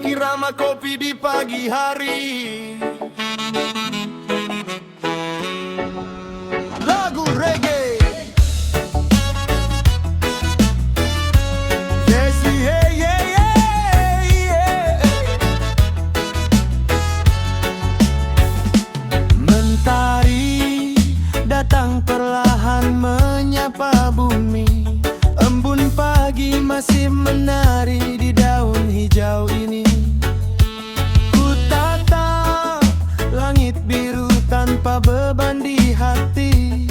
Irama kopi di pagi hari. Lagu reggae. Yes, yeah, yeah, yeah, yeah. Mentari datang perlahan menyapa bumi. Embun pagi masih menari di daun hijau ini. Ku tatap langit biru tanpa beban di hati.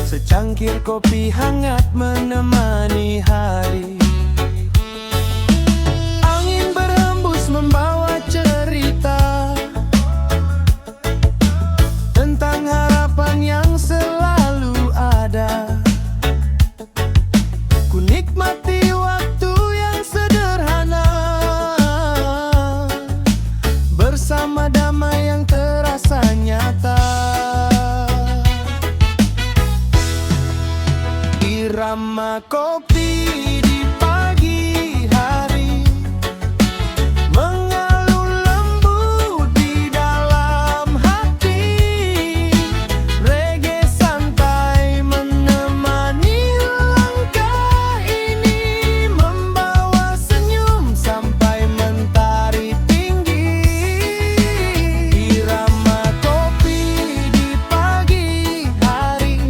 Secangkir kopi hangat menemani hari. Angin berhembus membawa cerita tentang harapan yang selalu ada. Ku nikmati waktu yang sederhana bersama damai yang terasa nyata. Irama kopi di pagi hari mengalun lembut di dalam hati. Reggae santai menemani langkah ini, membawa senyum sampai mentari tinggi. Irama kopi di pagi hari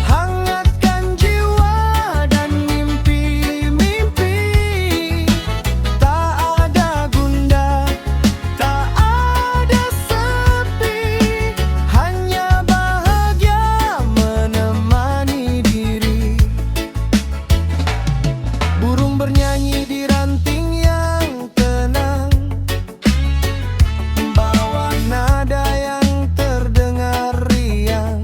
hangatkan jiwa dan mimpi-mimpi. Tak ada gundah, tak ada sepi, hanya bahagia menemani diri. Burung bernyanyi di ranting yang tenang, bawa nada yang terdengar riang.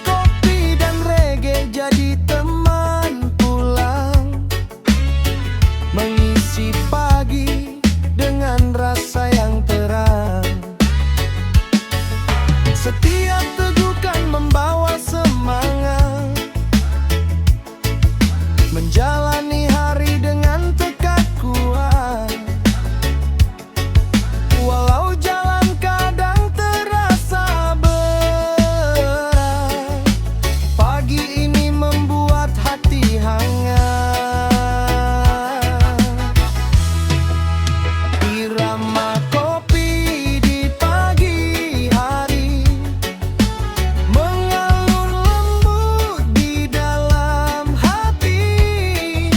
Kopi dan reggae jadi teman pulang, mengisi pagi dengan rasa yang terang. Setiap tegukan membawa semangat, menjalani hari dengan tekad kuat. Walau jalan kadang terasa berat, pagi ini membuat hati hangat. Irama kopi di pagi hari mengalun lembut di dalam hati.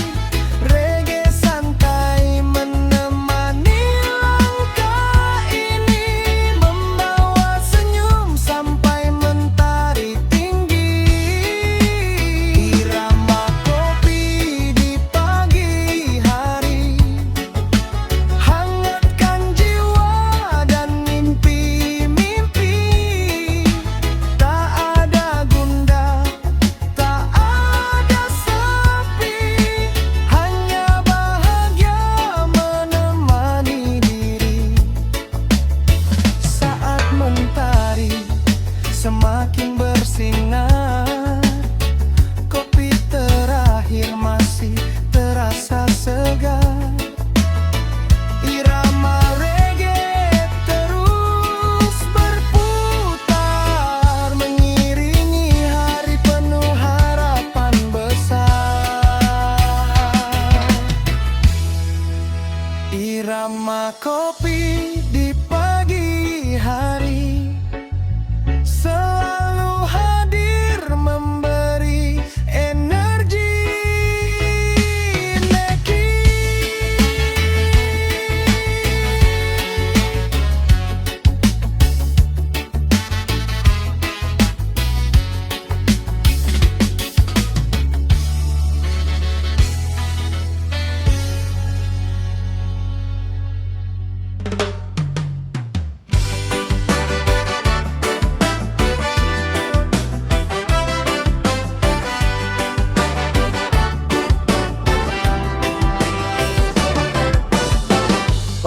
Reggae santai menemani langkah ini, membawa senyum sampai mentari tinggi. Irama kopi di pagi hari hangatkan jiwa dan mimpi-mimpi. Tak ada gundah, tak ada sepi, hanya bahagia menemani diri. Saat mentari semakin bersinar, kopi terakhir masih terasa segar. Irama reggae terus berputar, mengiringi hari penuh harapan besar. Irama kopi di pagi hari selalu hadir memberi energi. Neki.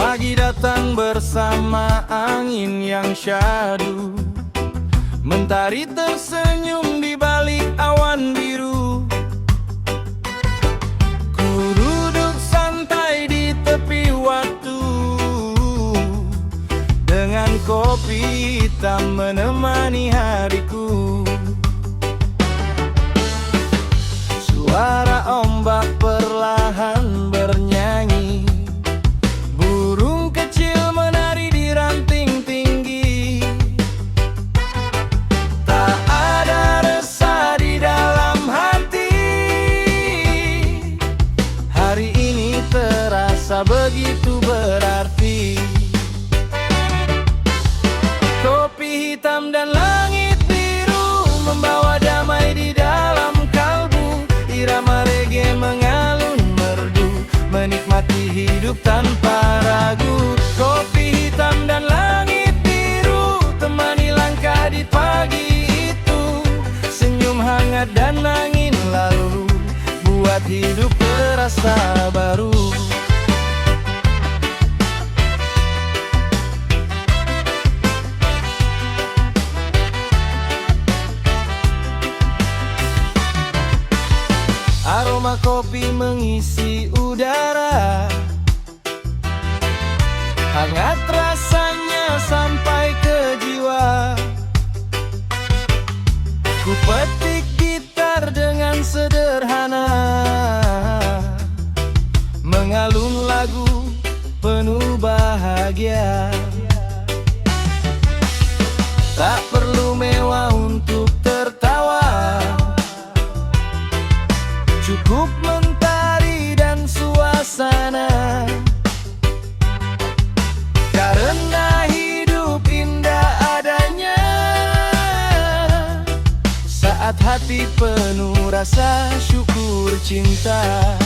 Pagi datang bersama angin yang syahdu, mentari tersenyum di balik awan biru. begitu berarti. Kopi hitam dan langit biru membawa damai di dalam kalbu. Irama reggae mengalun merdu, menikmati hidup tanpa ragu. Kopi hitam dan langit biru temani langkah di pagi itu. Senyum hangat dan angin lalu buat hidup terasa baru. Aroma kopi mengisi udara, hangat rasanya sampai ke jiwa. Ku petik gitar dengan sederhana, mengalun lagu penuh bahagia. Tak perlu mewah untuk tertawa, cukup mentari dan suasana. Karena hidup indah adanya saat hati penuh rasa syukur cinta.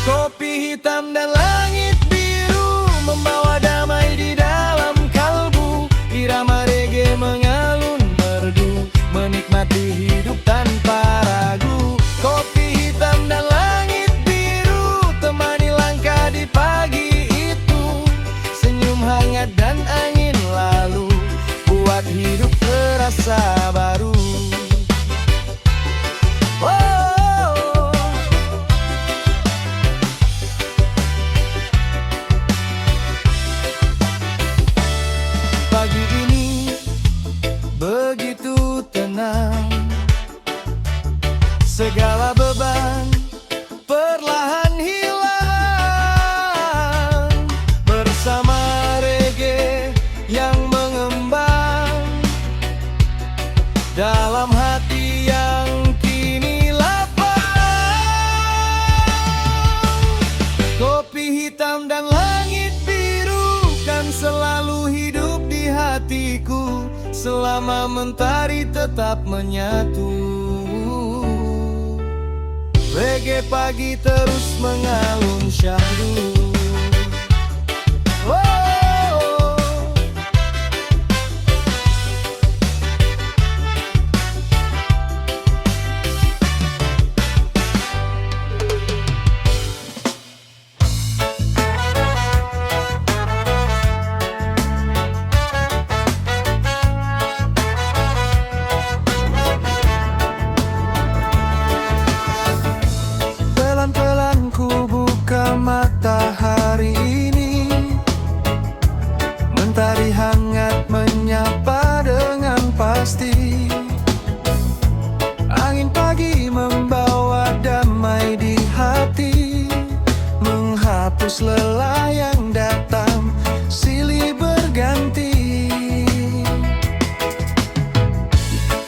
Kopi hitam dan langit biru membawa damai di dalam kalbu. Irama reggae mengalun merdu, menikmati hidup tanpa ragu. Kopi hitam dan langit biru temani langkah di pagi itu. Senyum hangat dan angin lalu buat hidup terasa baru. Pagi ini begitu tenang, segala beban perlahan hilang. Bersama reggae yang mengembang dalam hati yang kini lapang. Kopi hitam dan langit biru kan selalu hidup di hatiku, selama mentari tetap menyatu. Reggae pagi terus mengalun syahdu. Pelan-pelan ku buka mata hari ini, mentari hangat menyapa dengan pasti. Angin pagi membawa damai di hati, menghapus lelah yang datang silih berganti.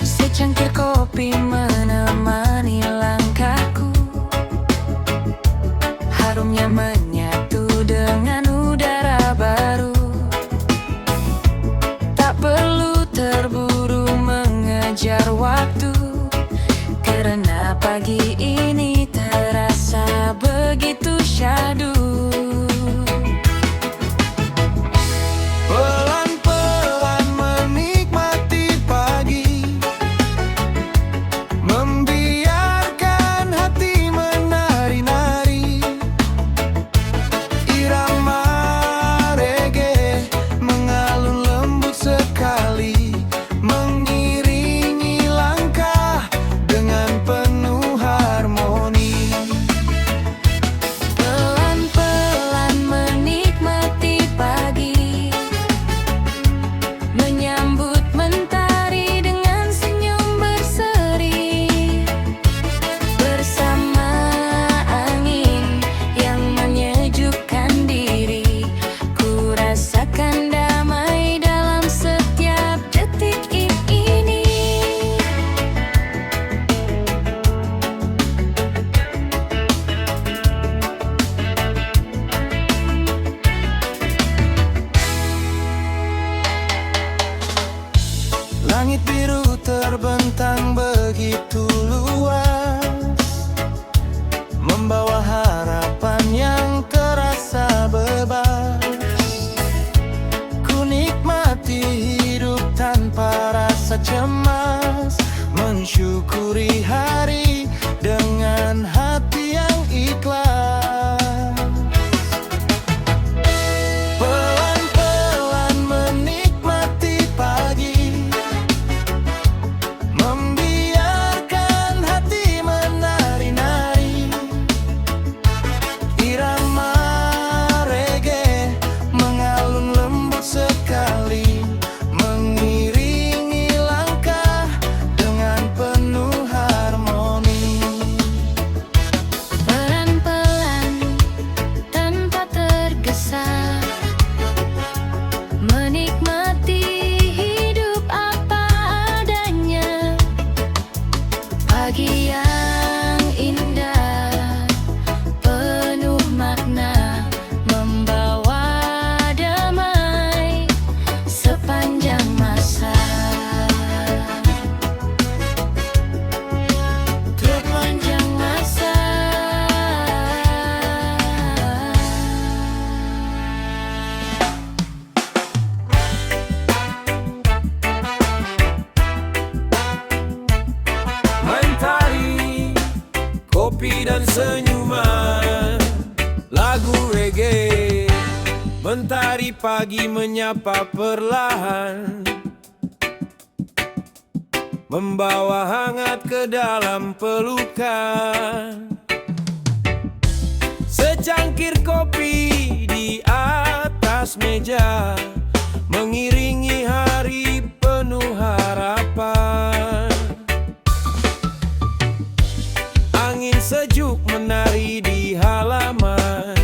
Secangkir kopi menemani langkahku, harumnya menyatu dengan udara baru. Tak perlu terburu mengejar waktu, karena pagi ini terasa begitu syahdu. Pelan-pelan menikmati pagi, membiarkan hati menari-nari. Irama reggae mengalun lembut sekali, mengiringi langkah dengan penuh harmoni. Pagi yang indah, penuh makna, membawa damai sepanjang masa. Sepanjang masa. Mentari, kopi dan senyuman, lagu reggae. Mentari pagi menyapa perlahan, membawa hangat ke dalam pelukan. Secangkir kopi di atas meja, mengiringi hari penuh harapan. Angin sejuk menari di halaman,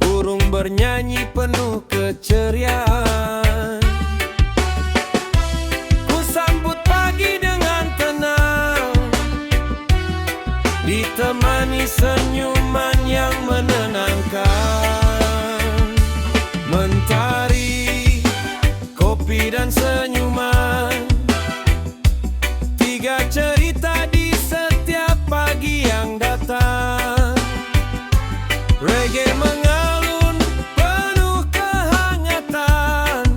burung bernyanyi penuh keceriaan. Ku sambut pagi dengan tenang, ditemani senyuman yang menenangkan. Mentari, kopi dan senyuman, tiga cerita di setiap pagi yang datang. Reggae mengalun penuh kehangatan,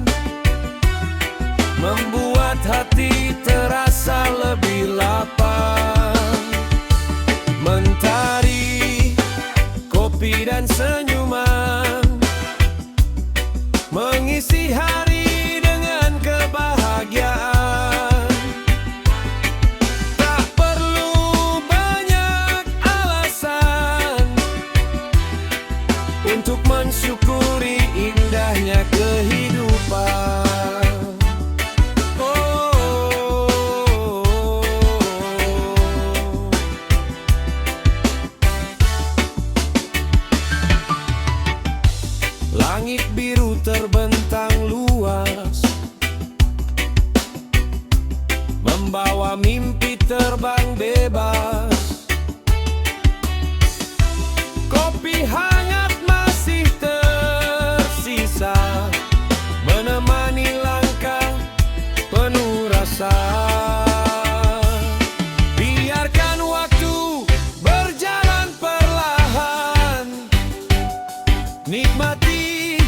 membuat hati terasa lebih lapang. Mentari, kopi dan senyuman, mengisi hari dengan kebahagiaan. Tak perlu banyak alasan untuk mensyukuri indahnya kehidupan. Langit biru terbentang luas, membawa mimpi terbang bebas. Kopi hangat masih tersisa, menemani langkah penuh rasa. Biarkan waktu berjalan perlahan, nikmati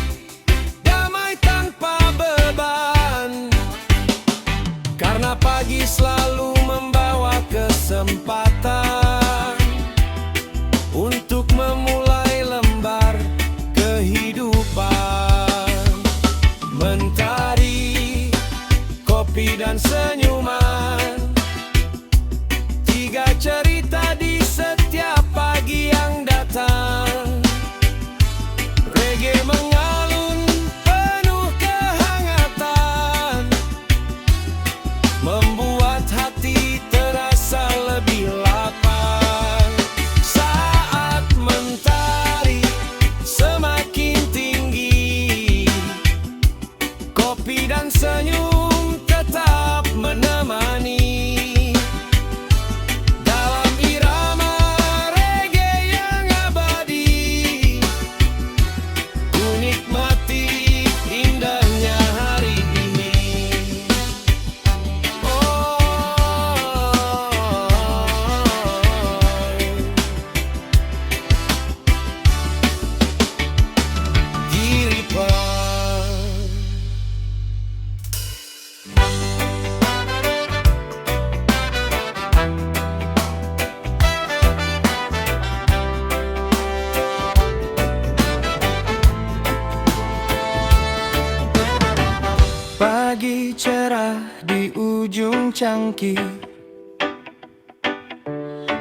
damai tanpa beban. Karena pagi selalu membawa kesempatan untuk memulai lembar kehidupan. Mentari, kopi dan senyuman, tiga cerita di setiap pagi yang datang. Reggae mengalun penuh kehangatan, membuat hati terasa lebih lapang. Saat mentari semakin tinggi, kopi dan senyum tetap menemani. Dalam irama reggae yang abadi, ku nikmati indahnya hari ini. Giripan. Pagi cerah di ujung cangkir,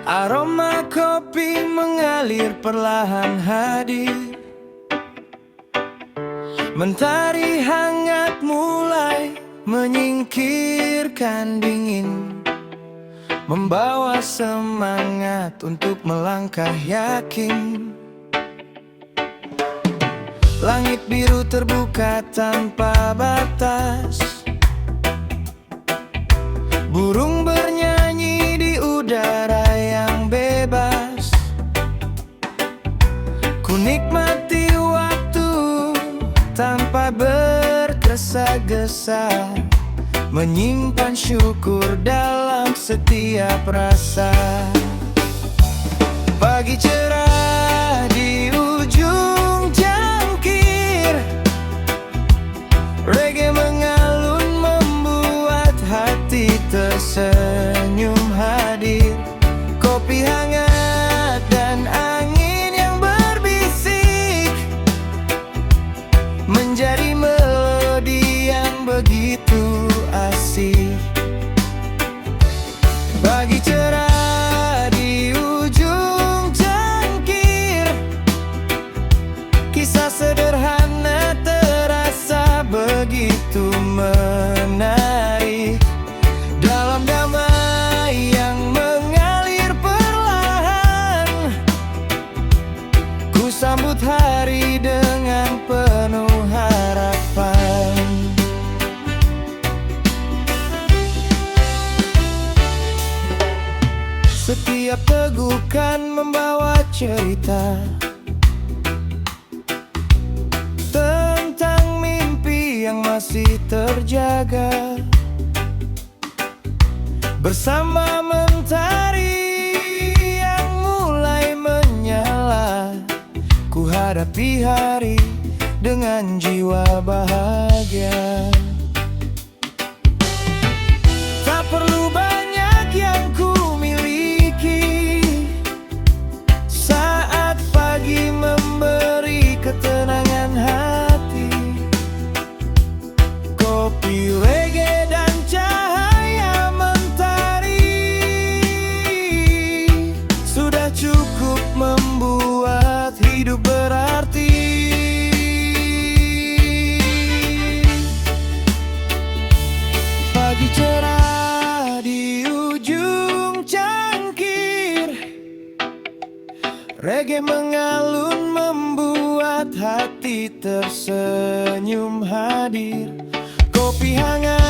aroma kopi mengalir perlahan hadir. Mentari hangat mulai menyingkirkan dingin, membawa semangat untuk melangkah yakin. Langit biru terbuka tanpa batas, Burung bernyanyi di udara yang bebas. Ku nikmati waktu tanpa bergesa-gesa, menyimpan syukur dalam setiap rasa. Pagi cerah di ujung jangkir, reggae mengalun membuat hati tersenyum hadir. Kopi hangat dan angin yang berbisik menjadi melodi yang begitu asik. Pagi cerah di ujung jangkir, kisah sederhana terasa begitu menarik. Dalam damai yang mengalir perlahan, ku sambut hari dengan penuh harapan. Setiap tegukan membawa cerita tentang mimpi yang masih terjaga. Bersama mentari yang mulai menyala, ku hadapi hari dengan jiwa bahagia. Tak perlu banyak yang ku miliki, saat pagi memberi ketenangan hati. Kopi reggae dan cahaya mentari sudah cukup membuat hidup berarti. Pagi cerah di ujung cangkir, reggae mengalun membuat hati tersenyum hadir. Kopi hangat